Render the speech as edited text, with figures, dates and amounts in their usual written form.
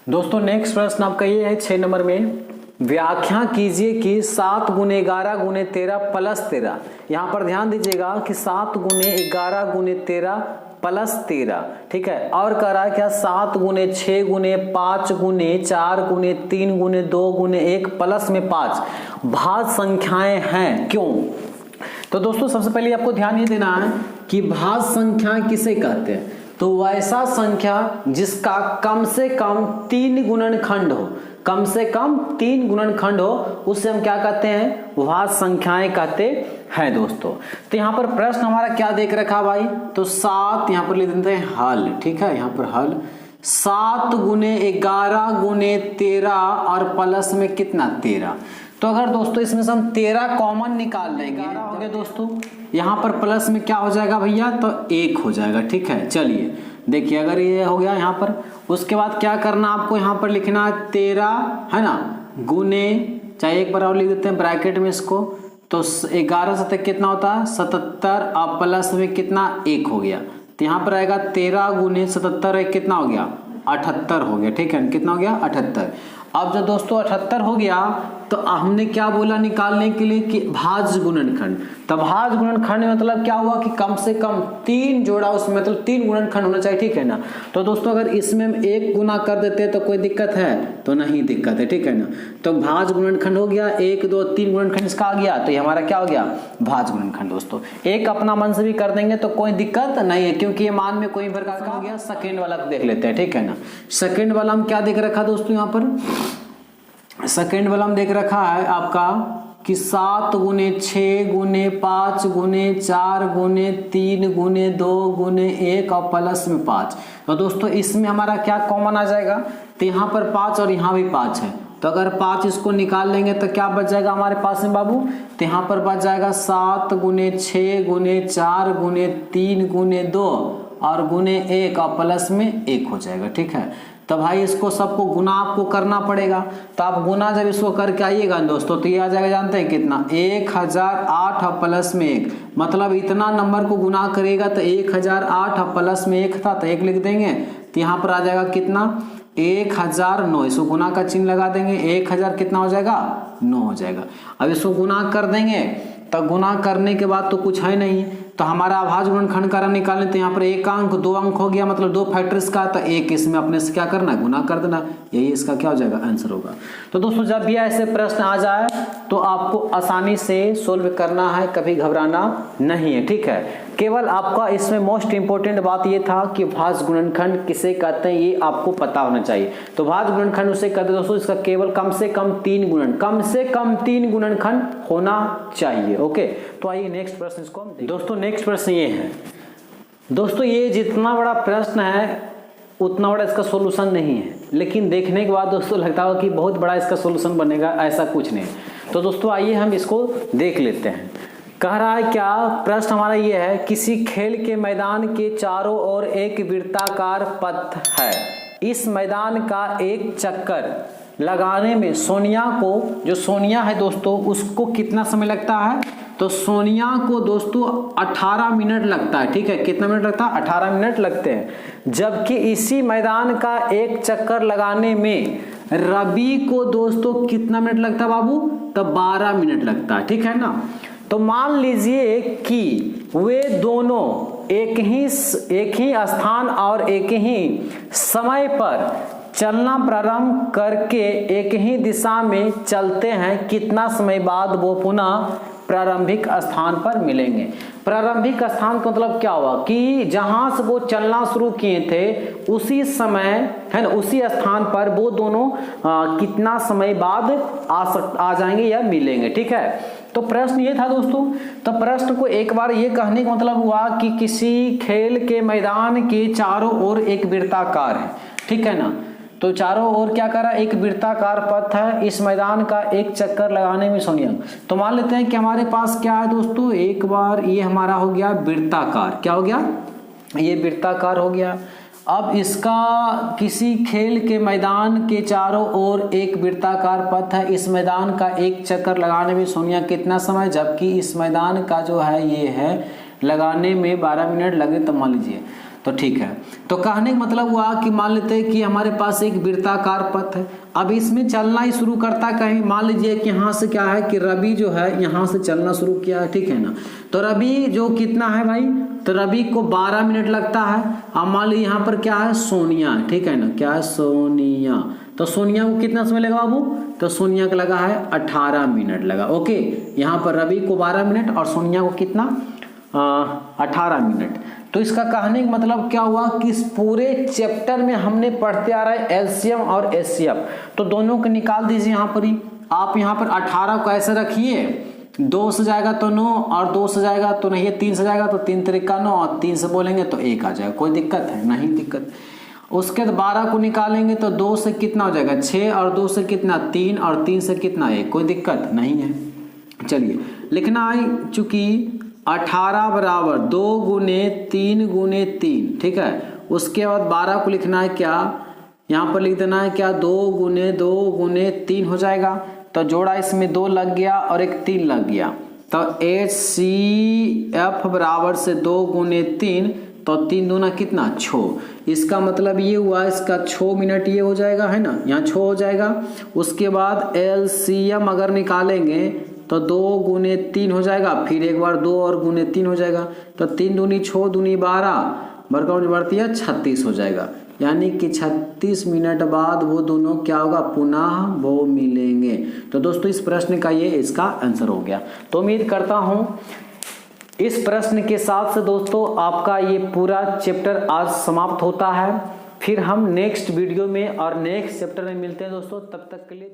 दोस्तों नेक्स्ट प्रश्न आपका ये है 6 नंबर में, व्याख्या कीजिए कि 7 गुने 11 गुने 13 प्लस 13। यहाँ पर ध्यान दीजिएगा कि 7 गुने 11 गुने 13 प्लस 13, ठीक है। और कह रहा है क्या 7 गुने 6 गुने 5 गुने 4 गुने 3 गुने 2 गुने 1 प्लस में 5 भाज्य संख्याएं हैं, क्यों? तो दोस्तों सबसे पहले आपको ध्यान ये देना है कि भाज्य संख्या किसे कहते हैं। तो वैसा संख्या जिसका कम से कम 3 गुणनखंड हो, कम से कम 3 गुणनखंड हो, उससे हम क्या कहते हैं? भाज्य संख्याएं कहते हैं दोस्तों। तो यहाँ पर प्रश्न हमारा क्या देख रखा भाई? तो 7 यहाँ पर लिख देते हैं हल, ठीक है। यहाँ पर हल 7 गुने 11 गुने 13 और प्लस में कितना 13। तो अगर दोस्तों इसमें से हम 13 कॉमन निकाल लेंगे हो गया दोस्तों, यहाँ पर प्लस में क्या हो जाएगा भैया? तो 1 हो जाएगा, ठीक है। चलिए देखिए अगर ये हो गया यहाँ पर, उसके बाद क्या करना आपको? यहाँ पर लिखना है 13 है ना, गुने, चाहे एक बार और लिख देते हैं ब्रैकेट में इसको, तो 11 से कितना होता है? 77 और प्लस में कितना 1 हो गया। तो यहाँ पर आएगा 13 गुने 77 कितना हो गया? 78 हो गया, ठीक है। कितना हो गया? 78। अब जब दोस्तों 78 हो गया तो हमने क्या बोला निकालने के लिए कि भाज्य गुणनखंड। तब भाज्य गुणनखंड मतलब क्या हुआ कि कम से कम 3 जोड़ा उसमें, मतलब 3 गुणनखंड होना चाहिए, ठीक है ना। तो दोस्तों अगर इसमें हम 1 गुना कर देते तो कोई दिक्कत है? तो नहीं दिक्कत है, ठीक है ना। तो भाज्य गुणनखंड हो गया, 1 2 3 गुणनखंड इसका आ गया, तो ये हमारा क्या हो गया? भाज्य गुणनखंड दोस्तों। एक अपना मन से भी कर देंगे तो कोई दिक्कत नहीं है, क्योंकि ये मान में कोई प्रकार का हो गया। सेकेंड वाला देख लेते हैं, ठीक है ना। सेकेंड वाला हम क्या देख रखा दोस्तों? यहाँ पर सेकेंड वाला हम देख रखा है आपका कि 7 गुने 6 गुने 5 गुने 4 गुने 3 गुने 2 गुने 1 और प्लस में 5। तो दोस्तों इसमें हमारा क्या कॉमन आ जाएगा? तो यहाँ पर 5 और यहाँ भी 5 है, तो अगर 5 इसको निकाल लेंगे तो क्या बच जाएगा हमारे पास में बाबू? तो यहाँ पर बच जाएगा 7 गुने 6 गुने 4 गुने 3 गुने 2 और गुने 1 और प्लस में 1 हो जाएगा, ठीक है। तो भाई इसको सबको गुना आपको करना पड़ेगा। तो आप गुना जब इसको करके आइएगा दोस्तों तो ये आ जाएगा, जानते हैं कितना? 1008 और प्लस में 1, मतलब इतना नंबर को गुना करेगा तो 1008 और प्लस में 1 था तो 1 लिख देंगे, तो यहाँ पर आ जाएगा कितना? 1009। इसको गुना का चिन्ह लगा देंगे, 1000 कितना हो जाएगा? 9 हो जाएगा। अब इसको गुना कर देंगे, तो गुना करने के बाद तो कुछ है नहीं, तो हमारा अभाज्य गुणनखंड का निकालने, तो यहाँ पर 1 अंक 2 अंक हो गया, मतलब 2 फैक्टर्स का, तो 1 इसमें अपने से क्या करना? गुना कर देना। यही इसका क्या हो जाएगा? आंसर होगा। तो दोस्तों जब भी ऐसे प्रश्न आ जाए तो आपको आसानी से सोल्व करना है, कभी घबराना नहीं है, ठीक है। केवल आपका इसमें मोस्ट इंपोर्टेंट बात ये था कि भाज्य गुणनखंड किसे कहते हैं ये आपको पता होना चाहिए। तो भाज्य गुणनखंड उसे कहते हैं दोस्तों इसका केवल कम से कम 3 गुणनखंड होना चाहिए। ओके, तो आइए नेक्स्ट प्रश्न इसको हम देखते हैं। दोस्तों नेक्स्ट प्रश्न ये है, दोस्तों ये जितना बड़ा प्रश्न है उतना बड़ा इसका सॉल्यूशन नहीं है, लेकिन देखने के बाद दोस्तों लगता होगा कि बहुत बड़ा इसका सॉल्यूशन बनेगा, ऐसा कुछ नहीं। तो दोस्तों आइए हम इसको देख लेते हैं। कह रहा है क्या? प्रश्न हमारा ये है, किसी खेल के मैदान के चारों ओर एक वृत्ताकार पथ है, इस मैदान का एक चक्कर लगाने में सोनिया को, जो सोनिया है दोस्तों, उसको कितना समय लगता है? तो सोनिया को दोस्तों 18 मिनट लगता है, ठीक है। कितना मिनट लगता है? 18 मिनट लगते हैं। जबकि इसी मैदान का एक चक्कर लगाने में रवि को दोस्तों कितना मिनट लगता है बाबू? तो 12 मिनट लगता है, ठीक है ना। तो मान लीजिए कि वे दोनों एक ही स्थान और एक ही समय पर चलना प्रारंभ करके एक ही दिशा में चलते हैं, कितना समय बाद वो पुनः प्रारंभिक स्थान पर मिलेंगे? प्रारंभिक स्थान का मतलब क्या हुआ कि जहां से वो चलना शुरू किए थे उसी समय है ना, उसी स्थान पर वो दोनों कितना समय बाद आ जाएंगे या मिलेंगे, ठीक है। तो प्रश्न ये था दोस्तों। तो प्रश्न को एक बार ये कहने का मतलब हुआ कि किसी खेल के मैदान के चारों ओर एक वृत्ताकार है, ठीक है ना। तो चारों ओर क्या करा? एक वृत्ताकार पथ है, इस मैदान का एक चक्कर लगाने में सोनिया। तो मान लेते हैं कि हमारे पास क्या है दोस्तों, एक बार ये हमारा हो गया वृत्ताकार। क्या हो गया? ये वृत्ताकार हो गया। अब इसका किसी खेल के मैदान के चारों ओर एक वृत्ताकार पथ है, इस मैदान का एक चक्कर लगाने में सोनिया कितना समय? जबकि इस मैदान का जो है ये है लगाने में 12 मिनट लगे, तो मान लीजिए। तो ठीक है। तो कहने का मतलब हुआ कि मान लेते हैं कि हमारे पास एक वृत्ताकार पथ है, अब इसमें चलना ही शुरू करता है कहीं, मान लीजिए कि यहाँ से क्या है कि रवि जो है यहाँ से चलना शुरू किया है, ठीक है ना। तो रवि जो कितना है भाई, तो रवि को 12 मिनट लगता है। अब मान लीजिए यहाँ पर क्या है, सोनिया, ठीक है ना, क्या है, सोनिया। तो सोनिया को कितना समय लगा बाबू, तो सोनिया का लगा है 18 मिनट लगा। ओके, यहाँ पर रवि को 12 मिनट और सोनिया को कितना, 18 मिनट। तो इसका कहने का मतलब क्या हुआ कि इस पूरे चैप्टर में हमने पढ़ते आ रहे हैं एलसीएम और एचसीएफ, तो दोनों को निकाल दीजिए यहाँ पर ही। आप यहाँ पर 18 को ऐसे रखिए, 2 से जाएगा तो 9 और 2 से जाएगा तो नहीं, 3 से जाएगा तो 3 तरीका 9 और 3 से बोलेंगे तो 1 आ जाएगा। कोई दिक्कत है, नहीं दिक्कत। उसके बाद 12 को निकालेंगे तो 2 से कितना हो जाएगा 6 और 2 से कितना 3 और 3 से कितना 1, कोई दिक्कत नहीं है। चलिए लिखना है, चूंकि 18 बराबर 2 गुने 3 गुने 3, ठीक है। उसके बाद 12 को लिखना है क्या, यहाँ पर लिख देना है क्या, 2 गुने 3 हो जाएगा। तो जोड़ा इसमें 2 लग गया और एक 3 लग गया, तो HCF बराबर से 2 गुने 3, तो 3 दूना कितना 6। इसका मतलब ये हुआ, इसका 6 मिनट ये हो जाएगा, है ना, यहाँ 6 हो जाएगा। उसके बाद LCM अगर निकालेंगे तो 2 गुने 3 हो जाएगा, फिर एक बार 2 और गुने 3 हो जाएगा, तो 3 दूनी 6 दूनी 12, वर्कआउट बढ़ती है 36 हो जाएगा। यानी कि 36 मिनट बाद वो दोनों क्या होगा, पुनः वो मिलेंगे। तो दोस्तों इस प्रश्न का ये इसका आंसर हो गया। तो उम्मीद करता हूँ इस प्रश्न के साथ से दोस्तों आपका ये पूरा चैप्टर आज समाप्त होता है। फिर हम नेक्स्ट वीडियो में और नेक्स्ट चैप्टर में मिलते हैं दोस्तों, तब तक के लिए